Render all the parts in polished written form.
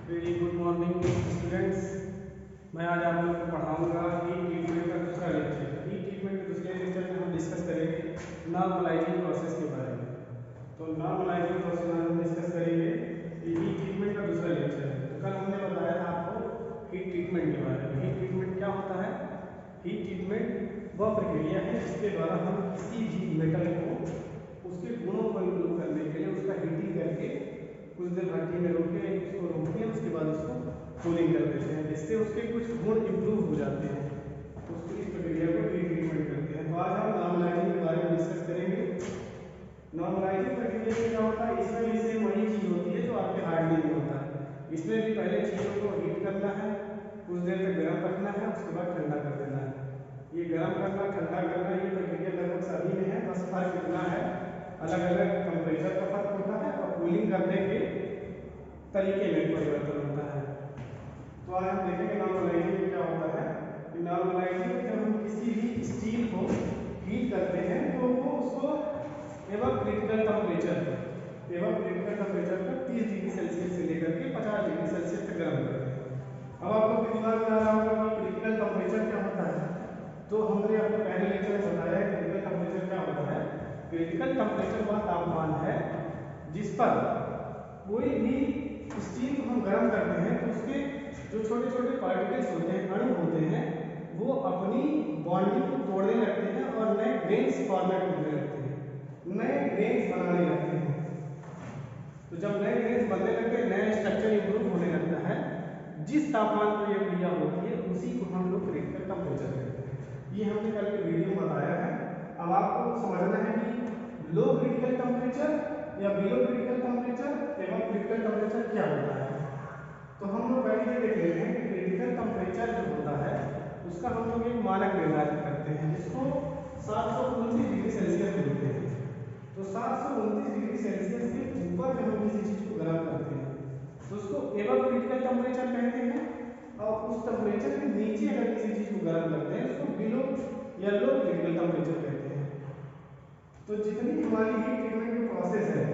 Very good morning students. मैं आज आप लोग को पढ़ाऊंगा हीट ट्रीटमेंट का दूसरा लेक्चर। हीट ट्रीटमेंट के दूसरे लेक्चर में हम डिस्कस करेंगे नॉर्मलाइजिंग प्रोसेस के बारे में। तो नॉर्मलाइजिंग प्रोसेस में हम डिस्कस करेंगे कि हीट ट्रीटमेंट का दूसरा लेक्चर है। तो कल हमने बताया था आपको हीट ट्रीटमेंट के बारे में। हीट ट्रीटमेंट क्या होता है? हीट ट्रीटमेंट वह प्रक्रिया है जिसके द्वारा हम किसी भी मेटल को उसके गुणों को इम्प्रूव करने के लिए उसका हीटिंग करके कुछ देर भट्टी में उसको रोकते हैं, उसके बाद उसको कूलिंग कर देते हैं, जिससे उसके कुछ गुण इम्प्रूव हो जाते हैं। तो उसकी इस प्रक्रिया को हीट ट्रीटमेंट करते हैं। तो आज हम नॉर्मलाइजिंग के बारे में डिस्कस करेंगे। नॉर्मलाइजिंग प्रक्रिया में क्या होता है? इसमें भी सेम वही चीज़ होती है जो आपके हार्डनिंग में होता है। इसमें भी पहले चीज़ों को हीट करना है, कुछ देर तक गर्म रखना है, उसके बाद ठंडा कर देना है। ये गर्म करना, ठंडा करना, ये प्रक्रिया लगभग सभी में है। बस फर्क इतना है, अलग अलग टेम्परेचर का फर्क होता है और कूलिंग करने के तरीके में परिवर्तन होता है। तो आज हम देखेंगे नॉर्मलाइजिंग में क्या होता है। कि नॉर्मलाइजिंग में जब हम किसी भी स्टील को हीट करते हैं तो वो उसको एवं क्रिटिकल टेम्परेचर पर 30 डिग्री सेल्सियस से लेकर के 50 डिग्री सेल्सियस तक गर्म करते हैं। अब आप लोग के दिमाग में आ रहा होगा कि क्रिटिकल टेम्परेचर क्या होता है। तो हमने आपको पहले लेक्चर में बताया क्रिटिकल टेम्परेचर क्या होता है। क्रिटिकल टेम्परेचर वह तापमान है जिस पर कोई भी स्टील को हम गर्म करते हैं तो उसके जो छोटे छोटे पार्टिकल्स होते हैं, अणु होते हैं, वो अपनी बॉन्डिंग को तोड़ने लगते हैं और नए ग्रेन्स फॉर्मेट होने लगते हैं, नए ग्रेन्स बनाने लगते हैं। तो जब नए ग्रेन्स बनने लगते हैं, नया स्ट्रक्चर इंप्रूव होने लगता है, जिस तापमान पर यह क्रिया होती है उसी को हम लोग क्रिटिकल टेम्परेचर कहते हैं। ये हमने कल के वीडियो में बताया है। अब आपको समझना है कि लो क्रिटिकल टेम्परेचर या बिलो क्रिटिकल टेम्परेचर एवं क्रिटिकल टेम्परेचर क्या होता है। तो हम लोग पहले ये देख लेते हैं कि क्रिटिकल टेम्परेचर जो होता है उसका हम लोग एक मानक निर्धारित करते हैं, जिसको 729 डिग्री सेल्सियस बोलते हैं। तो 729 डिग्री सेल्सियस के ऊपर जब हम किसी चीज को गर्म करते हैं तो उसको एवं क्रिटिकल टेम्परेचर कहते हैं, और उस टेम्परेचर के नीचे अगर किसी चीज को गर्म करते हैं उसको बिलो या लो क्रिटिकल टेम्परेचर कहते हैं। तो जितनी हमारी हीट ट्रीटमेंट की प्रोसेस है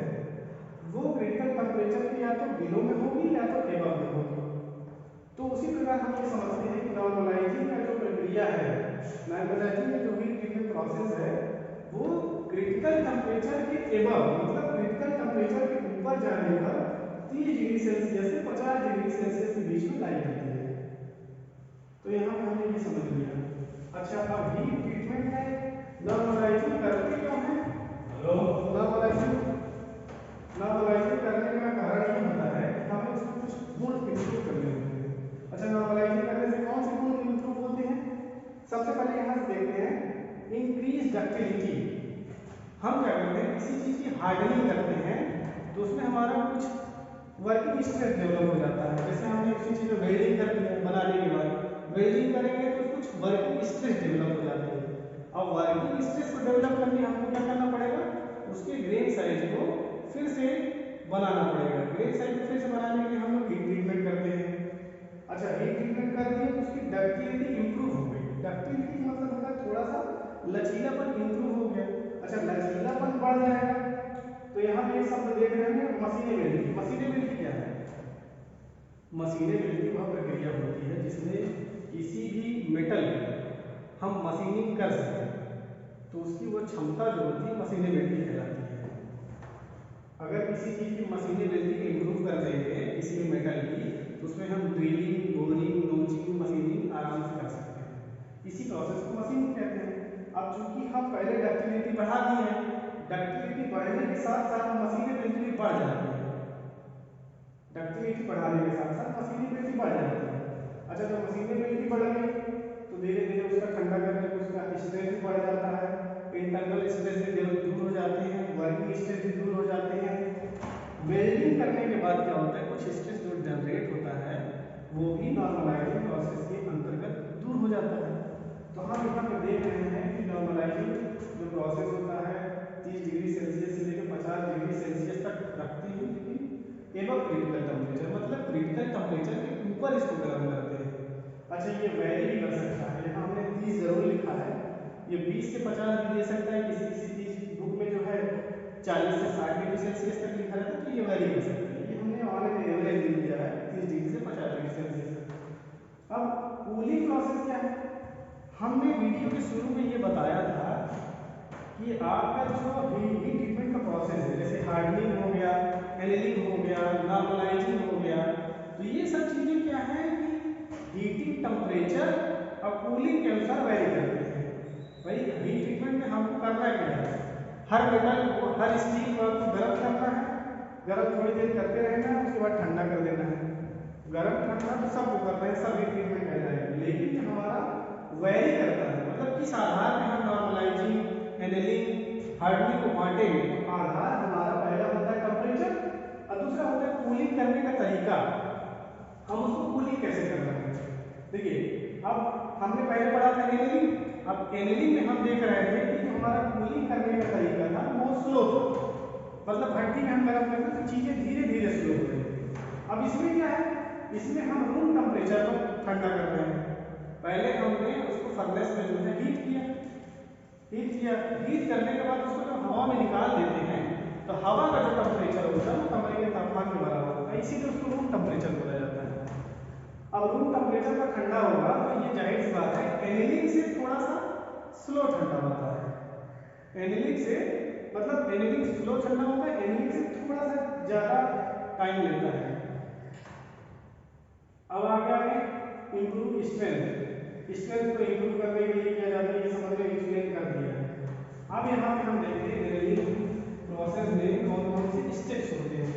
वो क्रिटिकल टेम्परेचर की या तो बिलो में होगी या तो एबव में होगी। तो उसी प्रकार हम ये समझते हैं कि नॉर्मलाइजिंग का जो प्रक्रिया है, नॉर्मलाइजिंग में जो हीट ट्रीटमेंट प्रोसेस है वो क्रिटिकल टेम्परेचर के एबव, मतलब क्रिटिकल टेम्परेचर के ऊपर जाने पर 30 डिग्री सेल्सियस से 50 डिग्री सेल्सियस के बीच में लाई करती है। तो यहाँ पे हमने ये समझ लिया। अच्छा, अब हीट ट्रीटमेंट में नॉर्मलाइजिंग करते क्यों है? हेलो, नॉर्मलाइजिंग करने का कारण ये होता है कि हमें उसमें कुछ गुण इंप्रूव करने होते हैं। अच्छा, नॉर्मलाइजिंग करने से कौन से गुण इंप्रूव होते हैं? सबसे पहले यहाँ से देखते हैं इंक्रीज डक्टिलिटी। हम क्या करते हैं, किसी चीज की हार्डनिंग करते हैं तो उसमें हमारा कुछ वर्किंग स्ट्रेस डेवलप हो जाता है। जैसे हमने किसी चीज में वेल्डिंग कर दी है, बनाने के बाद वेल्डिंग करेंगे तो कुछ वर्किंग स्ट्रेस डेवलप हो जाती है। अब वर्किंग स्ट्रेस को डेवलप करने हमको क्या करना पड़ेगा, उसके ग्रेन साइज को फिर से बनाना पड़ेगा। ग्रेन साइज को फिर से बनाने के लिए हम लोग हीट ट्रीटमेंट करते हैं। अच्छा, हीट ट्रीटमेंट कर दिए तो उसकी डक्टिलिटी इंप्रूव हो गई। डक्टिलिटी मतलब होगा थोड़ा सा लचीलापन इंप्रूव हो गया। अच्छा, लचीलापन बढ़ जाएगा तो यहाँ पे एक शब्द देख रहे हैं मशीनेबिलिटी। मशीनेबिलिटी क्या है? मशीनेबिलिटी वह प्रक्रिया होती है जिसमें किसी भी मेटल हम मशीनिंग कर सकें, तो उसकी वो क्षमता जो होती है मशीनेबिलिटी कहलाती है। अगर किसी चीज की मशीनेबिलिटी को इंप्रूव कर देंगे किसी भी मेटल की, तो उसमें हम ड्रिलिंग, बोरिंग, नोचिंग, मशीनिंग आराम से कर सकते हैं। इसी प्रोसेस को मशीनिंग कहते हैं। अब चूंकि हम पहले डक्टिलिटी बढ़ा दिए हैं, डक्टिलिटी बढ़ने के साथ साथ मशीनेबिलिटी भी बढ़ जाती है। डक्टिलिटी बढ़ाने के साथ साथ मशीनेबिलिटी बढ़ जाती है। अच्छा, जब मशीनेबिलिटी बढ़ गई तो धीरे धीरे उसका ठंडा करने पर उसका स्ट्रेस भी बढ़ जाता है, इंटरनल स्ट्रेस भी दूर हो जाते हैं, वर्किंग स्ट्रेस भी दूर हो जाते हैं। वेल्डिंग करने के बाद क्या होता है, कुछ स्ट्रेस जो जनरेट होता है वो भी नॉर्मलाइजिंग प्रोसेस के अंतर्गत दूर हो जाता है। तो हम यहाँ पे देख रहे हैं कि नॉर्मलाइजिंग जो प्रोसेस होता है 30 डिग्री सेल्सियस से लेकर 50 डिग्री सेल्सियस तक रखते हैं, लेकिन एवं क्रिटिकल टेम्परेचर मतलब क्रिटिकल टेम्परेचर के ऊपर इसको गर्म करते हैं। अच्छा, ये वैरी भी कर सकता है। यहाँ हमने 30 जरूर लिखा है, ये 20 से 50 भी दे सकता है। किसी किसी चीज बुक में जो है 40 से 60 डिग्री सेल्सियस तक लिखा रहता है, तो ये वैरी कर सकता है। ये हमने ऑन एन एवरेज दे दिया है 30 डिग्री कूलिंग प्रोसेस क्या है? हमने वीडियो के शुरू में ये बताया था कि आपका जो हीट ट्रीटमेंट का प्रोसेस है, जैसे हार्डनिंग हो गया, एनेलिंग हो गया, नॉर्मलाइजिंग हो गया, तो ये सब चीज़ें क्या है कि हीटिंग टेम्परेचर और कूलिंग के अनुसार वेरी करती है। भाई हीट ट्रीटमेंट में हमको करना क्या है, हर मेटल को, हर स्टील को आपको गर्म करना है, गर्म थोड़ी देर करते रहना है, उसके बाद ठंडा कर देना है। गर्म ठंडा तो सबको करना है, सब हीट ट्रीटमेंट कहलाएगा, लेकिन हमारा वेरी करता है, मतलब किस आधार पे हम नॉर्मलाइजिंग, एनेलिंग, हार्डनिंग को बांटेंगे। तो आधार हमारा पहला होता है टेम्परेचर और दूसरा होता है कूलिंग करने का तरीका, हम उसको कूलिंग कैसे कर रहे हैं। देखिए अब हमने पहले पढ़ा था एनेलिंग, अब एनेलिंग में हम देख रहे थे कि जो हमारा कूलिंग करने का तरीका था वो स्लो था, मतलब भट्टी में हम गर्म करते तो चीजें धीरे धीरे स्लो हो रही थी। अब इसमें क्या है, इसमें हम रूम टेम्परेचर पर ठंडा कर रहे हैं। पहले हमने उसको फर्नेस में जो है हीट किया, हीट करने के बाद उसको जब हवा में निकाल देते हैं तो हवा का जो टेम्परेचर होता है वो कमरे के तापमान के बराबर होता है, इसीलिए उसको रूम टेम्परेचर बोला जाता है। अब रूम टेम्परेचर पर ठंडा होगा तो ये जाहिर सी बात है एनेलिंग से थोड़ा सा स्लो ठंडा होता है। एनेलिंग से मतलब एनेलिंग स्लो ठंडा होता है, एनेलिंग से थोड़ा सा ज्यादा टाइम लेता है। अब आगे आगे इंप्रूव स्ट्रेंथ, स्ट्रेंथ को इंप्रूव करने के लिए किया जाता है, ये समझ में एक्सप्लेन कर दिया है। अब यहाँ पे हम देखते हैं एनेलिंग प्रोसेस में कौन कौन से स्टेप्स होते हैं।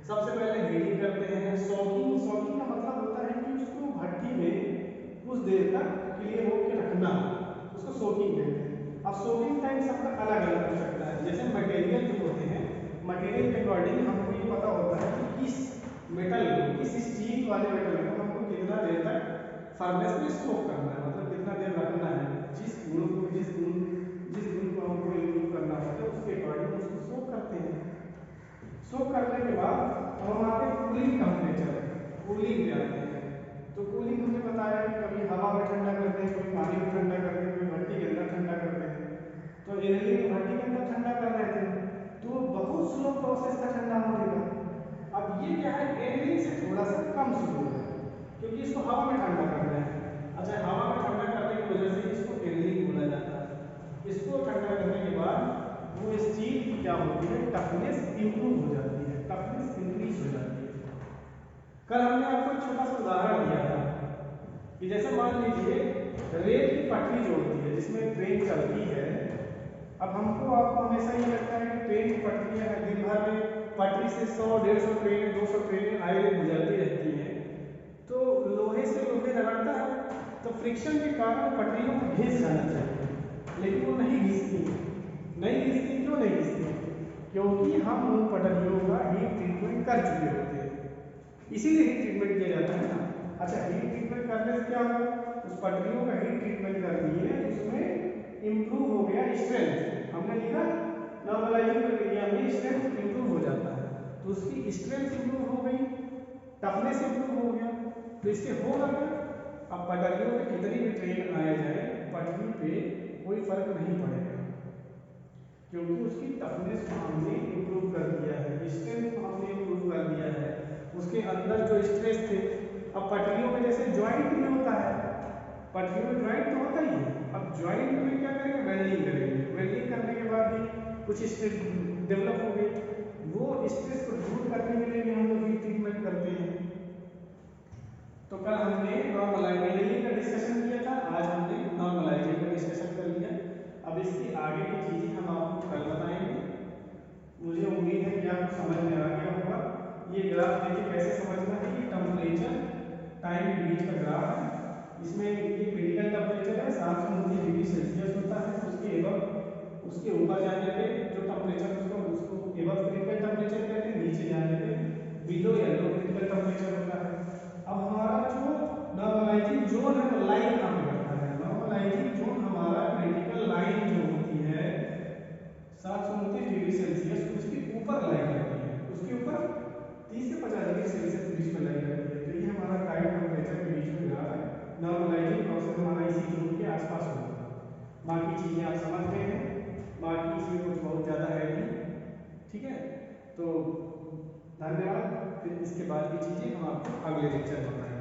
सबसे पहले हीटिंग करते हैं, सॉकिंग, सॉकिंग का मतलब होता है कि उसको भट्टी में कुछ देर तक क्लियर होकर रखना, उसको सोकिंग कहते हैं। अब सोकिंग टाइम सबका अलग अलग हो सकता है, जैसे मटेरियल जो होते हैं, मटेरियल के अकॉर्डिंग हमको ये पता होता है कि किस मेटल को, किस स्टील वाले मेटल को हमको कितना देर तक फर्नेस में सोक करना है, मतलब कितना देर रखना है, जिस गुण को हमको इम्प्रूव करना होता है उसके अकॉर्डिंग उसको सोक करते हैं। सोक करने के बाद हम आते हैं कूलिंग टेम्परेचर, कूलिंग पे आते हैं। तो कूलिंग हमने बताया कि कभी हवा में ठंडा करते हैं, कभी पानी में ठंडा करते हैं, कभी भट्टी के अंदर ठंडा करते हैं। तो एनेलिंग में भट्टी के अंदर ठंडा कर रहे थे तो बहुत स्लो प्रोसेस था ठंडा होने का। अब ये क्या है, एनेलिंग से थोड़ा सा कम स्लो है क्योंकि इसको हवा में ठंडा कर रहे हैं। अच्छा, हवा में ठंडा करने की वजह से इसको एनेलिंग बोला जाता है। इसको ठंडा करने के बाद वो स्टील की क्या होती है, टफनेस इंप्रूव हो जाती है, टफनेस इंक्रीज हो जाती है। कल हमने आपको एक छोटा सा उदाहरण दिया था कि जैसे मान लीजिए रेल की पटरी जो होती है जिसमें ट्रेन चलती है। अब आपको हमेशा ये लगता है कि ट्रेन की पटरियाँ हैं, दिन भर में पटरी से 100-150 ट्रेनें, 200 ट्रेनें आए गुजरती रहती हैं, तो लोहे से लोहे रगड़ता है तो फ्रिक्शन के कारण पटरियों को घिस जाना चाहिए, लेकिन वो नहीं घिसती। क्यों नहीं घिसती? क्योंकि हम उन पटरियों का हीट ट्रीटमेंट कर चुके होते हैं, इसीलिए हीट ट्रीटमेंट किया जाता है ना। अच्छा, हीट ट्रीटमेंट करने से क्या होगा, उस पटरियों का हीट ट्रीटमेंट कर दिए, उसमें इंप्रूव हो गया स्ट्रेंथ, हमने लिखा नॉर्मलाइजिंग प्रक्रिया में स्ट्रेंथ इंप्रूव हो जाता है, तो उसकी स्ट्रेंथ इंप्रूव हो गई, टफनेस इंप्रूव हो गया। तो इससे होगा क्या, अब पटरियों में कितनी भी ट्रेन आए जाए पटरी पे कोई फर्क नहीं पड़ेगा, क्योंकि उसकी टफनेस को हमने इंप्रूव कर दिया है, स्ट्रेंथ को हमने इंप्रूव कर दिया है। उसके अंदर जो स्ट्रेस थे, अब पटरियों में जैसे ज्वाइंट में होता है, पटरियों में ज्वाइंट तो होता ही है, अब ज्वाइंट में क्या करेंगे, वेल्डिंग करेंगे, वेल्डिंग करने के बाद भी कुछ स्ट्रेस डेवलप हो गई, वो स्ट्रेस को दूर करने के लिए भी हम लोग हीट ट्रीटमेंट करते हैं। तो कल हमने नॉर्मलाइजिंग का डिस्कशन किया था, आज हमने नॉर्मलाइजिंग का डिस्कशन कर लिया। अब इसकी आगे की चीजें हम आपको कल बताएंगे। मुझे उम्मीद है कि आपको समझ में आ गया होगा। ये ग्राफ देखिए कैसे समझना है, ये टेम्परेचर टाइम के बीच का ग्राफ है। इसमें ये क्रिटिकल टेम्परेचर है 729 डिग्री सेल्सियस होता है, उसके ऊपर जाने पे जो टेम्परेचर उसको एबव क्रिटिकल टेम्परेचर कहते हैं, नीचे जाने पे बिलो या लो क्रिटिकल टेम्परेचर होता है। अब हमारा जो नॉर्मलाइजिंग जोन है वो लाइन कहाँ पे करता है, नॉर्मलाइजिंग जोन हमारा क्रिटिकल लाइन जो होती है 729 डिग्री सेल्सियस, उसके ऊपर लाई करती है, उसके ऊपर 30 से 50 डिग्री सेल्सियस के बीच में लाई करती है। तो ये हमारा टाइम टेम्परेचर के बीच में ग्राफ है। नॉर्मलाइजिंग प्रोसेस हमारा इसी जोन के आसपास होगा। बाकी चीजें आप समझ गए हैं, बाकी इसमें कुछ बहुत ज़्यादा है नहीं, ठीक है। तो धन्यवाद, फिर इसके बाद की चीज़ें हम आपको अगले लेक्चर में बताएंगे।